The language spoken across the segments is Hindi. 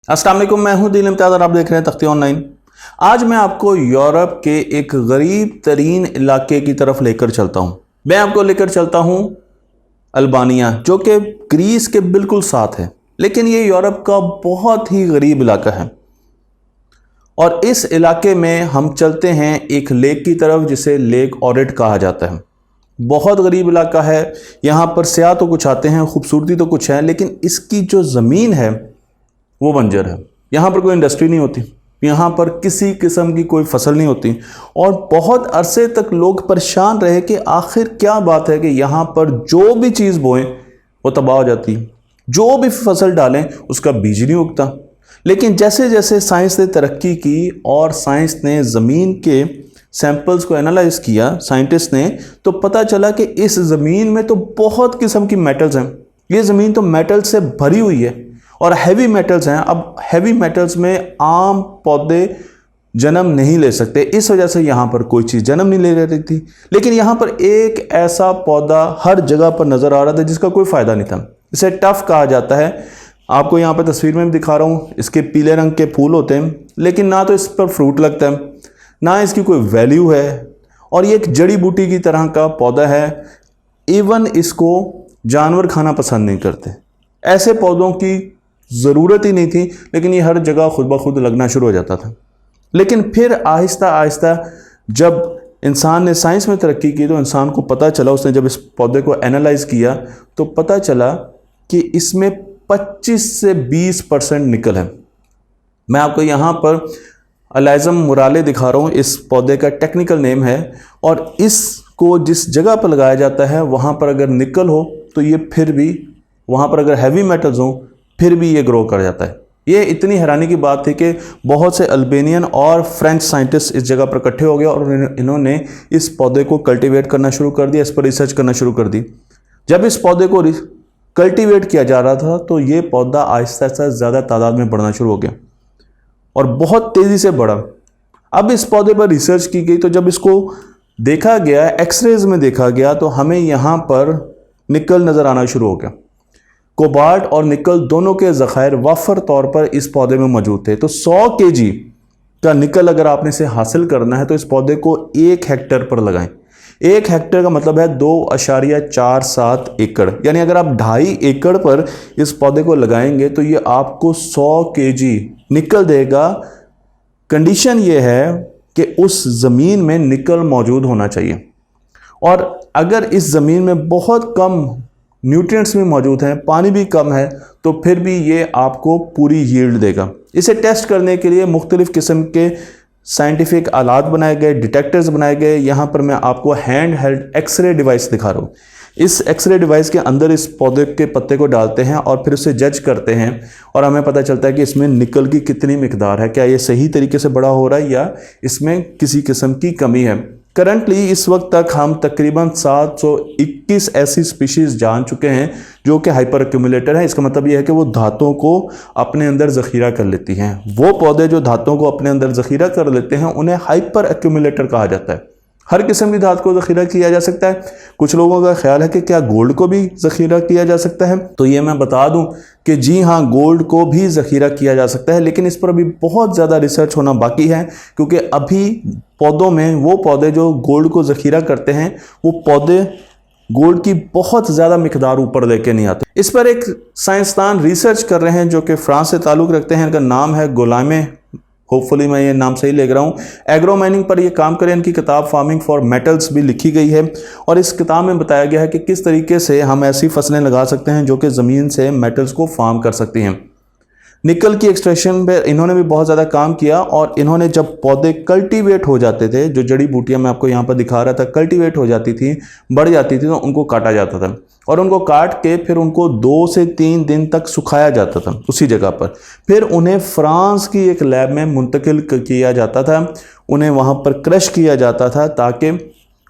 अस्सलाम वालेकुम, मैं हूं दिल इम्तियाज़ और आप देख रहे हैं तख्ती ऑनलाइन। आज मैं आपको यूरोप के एक गरीब तरीन इलाके की तरफ लेकर चलता हूं। मैं आपको लेकर चलता हूं अल्बानिया, जो कि ग्रीस के बिल्कुल साथ है, लेकिन ये यूरोप का बहुत ही गरीब इलाका है। और इस इलाके में हम चलते हैं एक लेक की तरफ, जिसे लेक ओरेट कहा जाता है। बहुत गरीब इलाका है। यहाँ पर सियाह तो कुछ आते हैं, खूबसूरती तो कुछ है, लेकिन इसकी जो ज़मीन है वो बंजर है। यहाँ पर कोई इंडस्ट्री नहीं होती, यहाँ पर किसी किस्म की कोई फसल नहीं होती। और बहुत अरसे तक लोग परेशान रहे कि आखिर क्या बात है कि यहाँ पर जो भी चीज़ बोएं वो तबाह हो जाती है, जो भी फसल डालें उसका बीज नहीं उगता। लेकिन जैसे जैसे साइंस ने तरक्की की और साइंस ने ज़मीन के सैंपल्स को एनालाइज किया, साइंटिस्ट ने, तो पता चला कि इस ज़मीन में तो बहुत किस्म की मेटल्स हैं। ये ज़मीन तो मेटल से भरी हुई है और हैवी मेटल्स हैं। अब हैवी मेटल्स में आम पौधे जन्म नहीं ले सकते, इस वजह से यहाँ पर कोई चीज़ जन्म नहीं ले रही थी। लेकिन यहाँ पर एक ऐसा पौधा हर जगह पर नज़र आ रहा था जिसका कोई फ़ायदा नहीं था। इसे टफ कहा जाता है। आपको यहाँ पर तस्वीर में भी दिखा रहा हूँ, इसके पीले रंग के फूल होते हैं, लेकिन ना तो इस पर फ्रूट लगता है, ना इसकी कोई वैल्यू है, और ये एक जड़ी बूटी की तरह का पौधा है। इवन इसको जानवर खाना पसंद नहीं करते। ऐसे पौधों की ज़रूरत ही नहीं थी, लेकिन ये हर जगह खुद ब खुद लगना शुरू हो जाता था। लेकिन फिर आहिस्ता आहिस्ता जब इंसान ने साइंस में तरक्की की तो इंसान को पता चला, उसने जब इस पौधे को एनालाइज किया तो पता चला कि इसमें 25 से 20% निकल है। मैं आपको यहाँ पर अलाइजम मुराले दिखा रहा हूँ, इस पौधे का टेक्निकल नेम है। और इसको जिस जगह पर लगाया जाता है वहाँ पर अगर निकल हो तो ये फिर भी, वहाँ पर अगर हैवी मेटल्स हो फिर भी ये ग्रो कर जाता है। ये इतनी हैरानी की बात थी कि बहुत से अल्बेनियन और फ्रेंच साइंटिस्ट इस जगह पर इकट्ठे हो गए और इन्होंने इस पौधे को कल्टीवेट करना शुरू कर दिया, इस पर रिसर्च करना शुरू कर दी। जब इस पौधे को कल्टीवेट किया जा रहा था तो ये पौधा आहिस्ता आहिस्ता ज़्यादा तादाद में बढ़ना शुरू हो गया और बहुत तेज़ी से बढ़ा। अब इस पौधे पर रिसर्च की गई तो जब इसको देखा गया, एक्सरेज में देखा गया, तो हमें यहाँ पर निकल नज़र आना शुरू हो गया। कोबाल्ट और निकल दोनों के ज़खायर वाफर तौर पर इस पौधे में मौजूद थे। तो 100 केजी का निकल अगर आपने इसे हासिल करना है तो इस पौधे को 1 हेक्टेयर पर लगाएं। 1 हेक्टेयर का मतलब है 2.47 एकड़, यानी अगर आप 2.5 एकड़ पर इस पौधे को लगाएंगे तो ये आपको 100 केजी निकल देगा। कंडीशन ये है कि उस ज़मीन में निकल मौजूद होना चाहिए, और अगर इस ज़मीन में बहुत कम न्यूट्रिएंट्स भी मौजूद हैं, पानी भी कम है, तो फिर भी ये आपको पूरी यील्ड देगा। इसे टेस्ट करने के लिए मुख्तलिफ़ किस्म के साइंटिफिक आलात बनाए गए, डिटेक्टर्स बनाए गए। यहाँ पर मैं आपको हैंड हेल्ड एक्सरे डिवाइस दिखा रहा हूँ। इस एक्सरे डिवाइस के अंदर इस पौधे के पत्ते को डालते हैं और फिर उसे जज करते हैं, और हमें पता चलता है कि इसमें निकल की कितनी मिकदार है, क्या ये सही तरीके से बड़ा हो रहा है या इसमें किसी किस्म की कमी है। करंटली इस वक्त तक हम तकरीबन 721 ऐसी स्पीशीज़ जान चुके हैं जो कि हाइपर एक्यूमुलेटर हैं। इसका मतलब यह है कि वो धातुओं को अपने अंदर ज़ख़ीरा कर लेती हैं। वो पौधे जो धातुओं को अपने अंदर ज़ख़ीरा कर लेते हैं उन्हें हाइपर एक्यूमुलेटर कहा जाता है। हर किस्म की धातु को ज़ख़ीरा किया जा सकता है। कुछ लोगों का ख्याल है कि क्या गोल्ड को भी ज़ख़ीरा किया जा सकता है, तो ये मैं बता दूं कि जी हाँ, गोल्ड को भी ज़ख़ीरा किया जा सकता है, लेकिन इस पर अभी बहुत ज़्यादा रिसर्च होना बाकी है, क्योंकि अभी पौधों में वो पौधे जो गोल्ड को ज़ख़ीरा करते हैं वो पौधे गोल्ड की बहुत ज़्यादा मिकदार ऊपर लेके नहीं आते। इस पर एक साइंसदान रिसर्च कर रहे हैं जो कि फ्रांस से ताल्लुक़ रखते हैं। इनका नाम है गुलामे, होपफुली मैं ये नाम सही ले रहा हूँ। एग्रो माइनिंग पर ये काम करें। इनकी किताब फार्मिंग फॉर मेटल्स भी लिखी गई है, और इस किताब में बताया गया है कि किस तरीके से हम ऐसी फसलें लगा सकते हैं जो कि ज़मीन से मेटल्स को फार्म कर सकती हैं। निकल की एक्सट्रैक्शन पे इन्होंने भी बहुत ज़्यादा काम किया, और इन्होंने जब पौधे कल्टीवेट हो जाते थे, जो जड़ी बूटियाँ मैं आपको यहाँ पर दिखा रहा था कल्टीवेट हो जाती थी, बढ़ जाती थी, तो उनको काटा जाता था, और उनको काट के फिर उनको 2 से 3 दिन तक सुखाया जाता था उसी जगह पर। फिर उन्हें फ्रांस की एक लैब में मुंतकिल किया जाता था, उन्हें वहाँ पर क्रश किया जाता था ताकि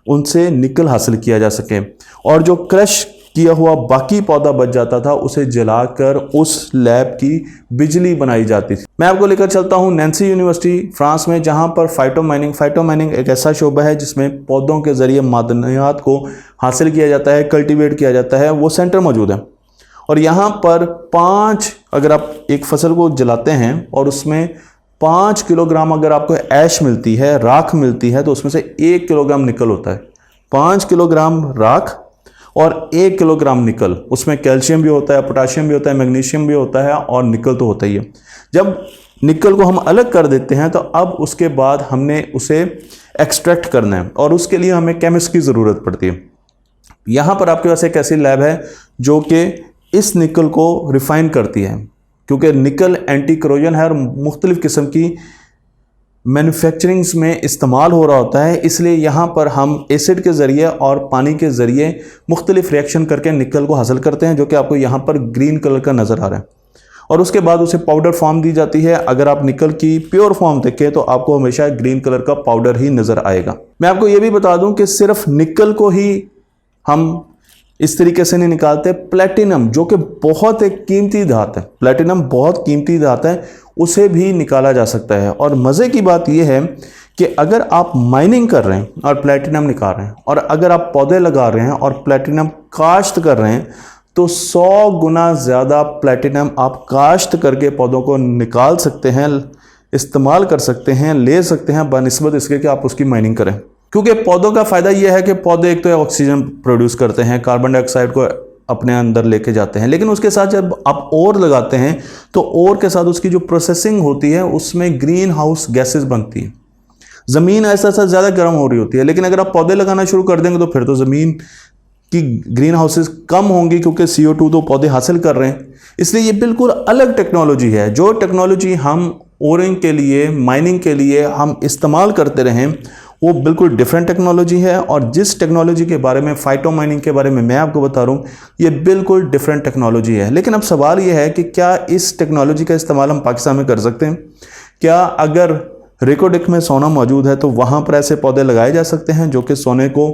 उनसे निकल हासिल किया जा सके, और जो क्रश किया हुआ बाकी पौधा बच जाता था उसे जलाकर उस लैब की बिजली बनाई जाती थी। मैं आपको लेकर चलता हूँ नैन्सी यूनिवर्सिटी फ्रांस में, जहाँ पर फाइटोमाइनिंग एक ऐसा शोबा है जिसमें पौधों के ज़रिए मादनियात को हासिल किया जाता है, कल्टीवेट किया जाता है, वो सेंटर मौजूद है। और यहाँ पर 5, अगर आप एक फसल को जलाते हैं और उसमें 5 किलोग्राम अगर आपको ऐश मिलती है, राख मिलती है, तो उसमें से 1 किलोग्राम निकल होता है। 5 किलोग्राम राख और 1 किलोग्राम निकल, उसमें कैल्शियम भी होता है, पोटाशियम भी होता है, मैग्नीशियम भी होता है और निकल तो होता ही है। जब निकल को हम अलग कर देते हैं तो अब उसके बाद हमने उसे एक्सट्रैक्ट करना है और उसके लिए हमें केमिस्ट की ज़रूरत पड़ती है। यहाँ पर आपके पास एक ऐसी लैब है जो कि इस निकल को रिफाइन करती है, क्योंकि निकल एंटी करोजन है और मुख्तलिफ़ किस्म की मैन्युफैक्चरिंग्स में इस्तेमाल हो रहा होता है, इसलिए यहाँ पर हम एसिड के ज़रिए और पानी के ज़रिए मुख्तलिफ रिएक्शन करके निकल को हासिल करते हैं, जो कि आपको यहाँ पर ग्रीन कलर का नज़र आ रहा है। और उसके बाद उसे पाउडर फॉर्म दी जाती है। अगर आप निकल की प्योर फॉर्म देखें तो आपको हमेशा ग्रीन कलर का पाउडर ही नज़र आएगा। मैं आपको ये भी बता दूं कि सिर्फ निकल को ही हम इस तरीके से नहीं निकालते, प्लेटिनम जो कि बहुत एक कीमती धात है, प्लेटिनम बहुत कीमती धात है, उसे भी निकाला जा सकता है। और मज़े की बात यह है कि अगर आप माइनिंग कर रहे हैं और प्लेटिनम निकाल रहे हैं, और अगर आप पौधे लगा रहे हैं और प्लेटिनम काश्त कर रहे हैं, तो 100 गुना ज़्यादा प्लेटिनम आप काश्त करके पौधों को निकाल सकते हैं, इस्तेमाल कर सकते हैं, ले सकते हैं, बनिस्बत इसके कि आप उसकी माइनिंग करें। क्योंकि पौधों का फ़ायदा यह है कि पौधे एक तो ऑक्सीजन प्रोड्यूस करते हैं, कार्बन डाइऑक्साइड को अपने अंदर लेके जाते हैं, लेकिन उसके साथ जब आप और लगाते हैं तो और के साथ उसकी जो प्रोसेसिंग होती है उसमें ग्रीन हाउस गैसेस बनती हैं। ज़मीन ऐसा ऐसा ज़्यादा गर्म हो रही होती है, लेकिन अगर आप पौधे लगाना शुरू कर देंगे तो फिर तो ज़मीन की ग्रीन हाउसेस कम होंगी, क्योंकि CO2 तो पौधे हासिल कर रहे हैं। इसलिए ये बिल्कुल अलग टेक्नोलॉजी है। जो टेक्नोलॉजी हम ओरिंग के लिए, माइनिंग के लिए हम इस्तेमाल करते रहें, वो बिल्कुल डिफरेंट टेक्नोलॉजी है। और जिस टेक्नोलॉजी के बारे में, फाइटो माइनिंग के बारे में मैं आपको बता रहा हूँ, ये बिल्कुल डिफरेंट टेक्नोलॉजी है। लेकिन अब सवाल ये है कि क्या इस टेक्नोलॉजी का इस्तेमाल हम पाकिस्तान में कर सकते हैं? क्या अगर रिकोडिक में सोना मौजूद है तो वहाँ पर ऐसे पौधे लगाए जा सकते हैं जो कि सोने को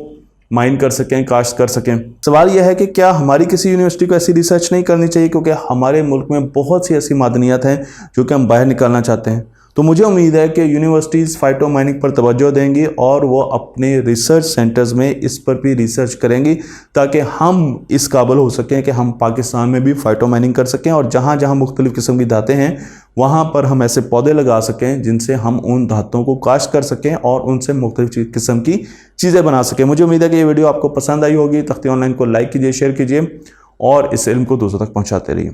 माइन कर सकें, काश्त कर सकें? सवाल यह है कि क्या हमारी किसी यूनिवर्सिटी को ऐसी रिसर्च नहीं करनी चाहिए, क्योंकि हमारे मुल्क में बहुत सी ऐसी मादनियात हैं जो कि हम बाहर निकालना चाहते हैं। तो मुझे उम्मीद है कि यूनिवर्सिटीज़ फाइटो माइनिंग पर तवज्जो देंगी और वो अपने रिसर्च सेंटर्स में इस पर भी रिसर्च करेंगी, ताकि हम इस काबिल हो सकें कि हम पाकिस्तान में भी फाइटो माइनिंग कर सकें और जहाँ जहाँ मुख्तलिफ़ किस्म की धातें हैं वहाँ पर हम ऐसे पौधे लगा सकें जिनसे हम उन धातों को काश्त कर सकें और उनसे मुख्तलिफ़ किस्म की चीज़ें बना सकें। मुझे उम्मीद है कि ये वीडियो आपको पसंद आई होगी। तख्ती ऑनलाइन को लाइक कीजिए, शेयर कीजिए और इस इल्म को दूसरों तक पहुँचाते रहिए।